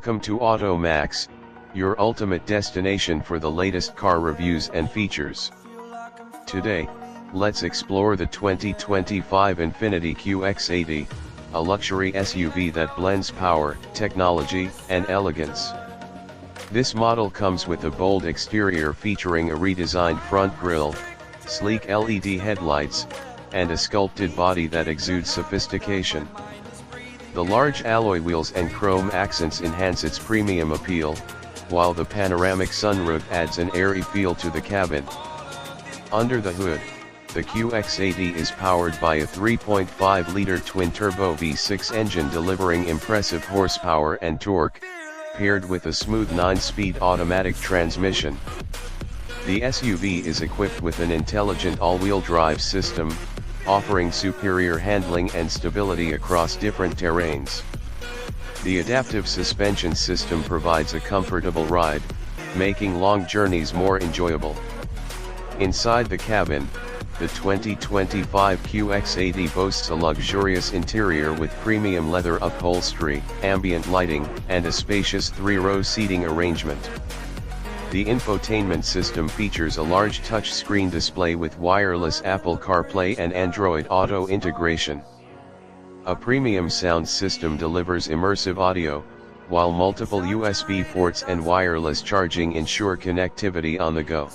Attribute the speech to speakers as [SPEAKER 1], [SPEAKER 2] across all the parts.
[SPEAKER 1] Welcome to AutoMax, your ultimate destination for the latest car reviews and features. Today, let's explore the 2025 Infiniti QX80, a luxury SUV that blends power, technology, and elegance. This model comes with a bold exterior featuring a redesigned front grille, sleek LED headlights, and a sculpted body that exudes sophistication. The large alloy wheels and chrome accents enhance its premium appeal, while the panoramic sunroof adds an airy feel to the cabin. Under the hood, the QX80 is powered by a 3.5-liter twin-turbo V6 engine delivering impressive horsepower and torque, paired with a smooth 9-speed automatic transmission. The SUV is equipped with an intelligent all-wheel drive system, offering superior handling and stability across different terrains. The adaptive suspension system provides a comfortable ride, making long journeys more enjoyable. Inside the cabin, the 2025 QX80 boasts a luxurious interior with premium leather upholstery, ambient lighting, and a spacious 3-row seating arrangement. The infotainment system features a large touchscreen display with wireless Apple CarPlay and Android Auto integration. A premium sound system delivers immersive audio, while multiple USB ports and wireless charging ensure connectivity on the go.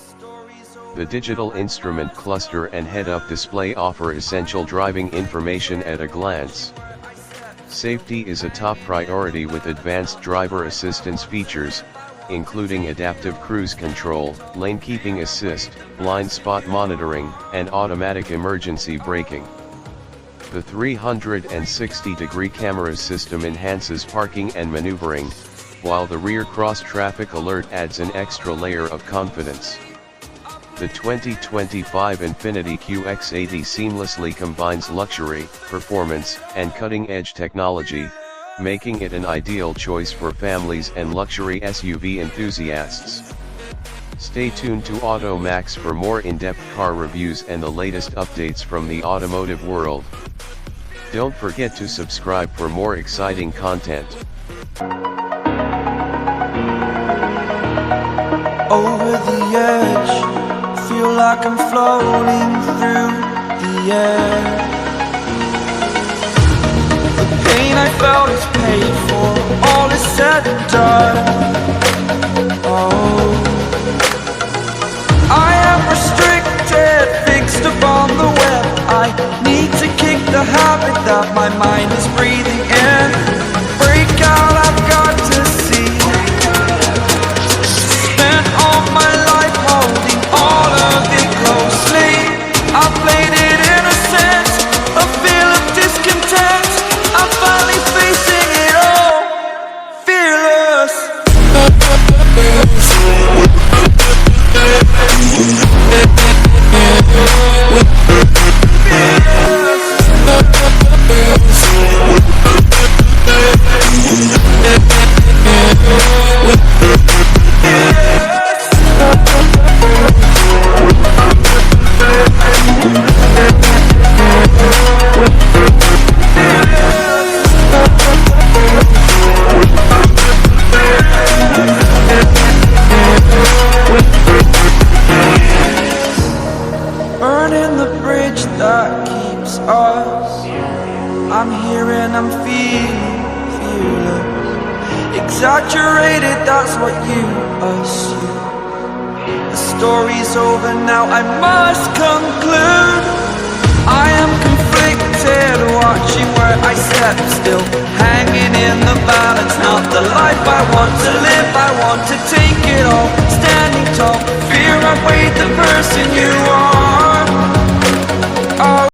[SPEAKER 1] The digital instrument cluster and head-up display offer essential driving information at a glance. Safety is a top priority with advanced driver assistance features, including adaptive cruise control, lane keeping assist, blind spot monitoring, and automatic emergency braking. The 360-degree camera system enhances parking and maneuvering, while the rear cross-traffic alert adds an extra layer of confidence. The 2025 Infiniti QX80 seamlessly combines luxury, performance, and cutting-edge technology, making it an ideal choice for families and luxury SUV enthusiasts. Stay tuned to AutoMax for more in-depth car reviews and the latest updates from the automotive world. Don't forget to subscribe for more exciting content.
[SPEAKER 2] Over the edge, feel like I'm floating through the air. Pain I felt is paid for, all is said and done. Oh, I am restricted, fixed upon the web. I need to kick the habit that my mind is breathing in. Break out, I've got to see. Spent all my life holding all of it closely. I played it innocent, a feel of discontent. I'm finally facing it all, fearless. Burning the bridge that keeps us. I'm here and I'm feeling fearless. Exaggerated, that's what you assume. The story's over now, I must conclude. I am conflicted, watching where I step still, hanging in the balance. Not the life I want to live, I want to take it all. Standing tall, fear I weighed the person you are.